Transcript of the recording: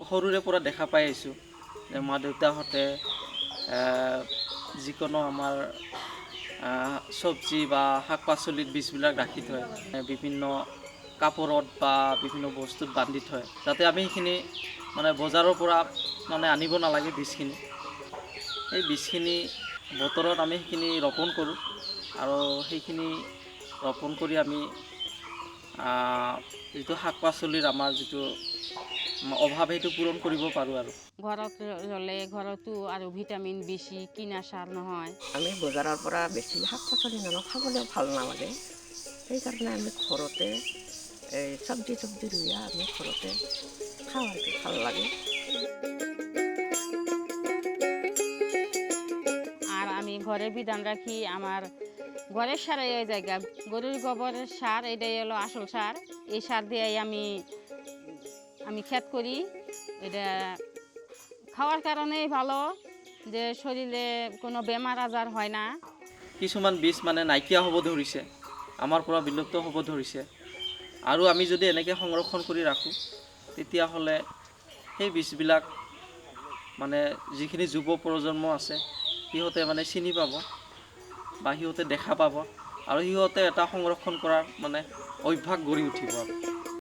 সৰুৰে পৰা দেখা পাই আহিছোঁ যে মা দেউতাহঁতে যিকোনো আমাৰ চব্জি বা শাক পাচলিত বীজবিলাক ৰাখি থয়, বিভিন্ন কাপোৰত বা বিভিন্ন বস্তুত বান্ধি থয়, যাতে আমি সেইখিনি মানে বজাৰৰ পৰা মানে আনিব নালাগে বীজখিনি। সেই বীজখিনি বতৰত আমি সেইখিনি ৰোপণ কৰোঁ আৰু সেইখিনি ৰোপণ কৰি আমি যিটো শাক পাচলিৰ আমাৰ যিটো অভাৱ সেইটো পূৰণ কৰিব পাৰোঁ। আৰু ঘৰত ৰুলে ঘৰতো আৰু ভিটামিন বেছি, কিনা সাৰ নহয়। আমি বজাৰৰ পৰা বেছি শাক পাচলি নানো, খাবলৈও ভাল নালাগে। সেইকাৰণে আমি ঘৰতে এই চব্জি ৰুই আমি ঘৰতে খাওঁ আৰু ভাল লাগে। আর আমি ঘরে বিধান রাখি আমার ঘরের সার এই জায়গা গরুর গোবরের সার, এটাই হলো আসল সার। এই সার দিয়ে আমি ক্ষেত করি। এটা খাওয়ার কারণেই ভালো, যে শরীরে কোনো বেমার আজার হয় না। কিছুমান বীজ মানে নাইকিয়া হ'ব ধৰিছে, আমাৰ পৰা বিলুপ্ত হ'ব ধৰিছে, আৰু আমি যদি এনেকৈ সংৰক্ষণ কৰি ৰাখোঁ তেতিয়াহ'লে সেই বীজবিলাক মানে যিখিনি যুৱ প্ৰজন্ম আছে সিহঁতে মানে চিনি পাব বা সিহঁতে দেখা পাব, আৰু সিহঁতে এটা সংৰক্ষণ কৰাৰ মানে অভ্যাস গঢ়ি উঠিব।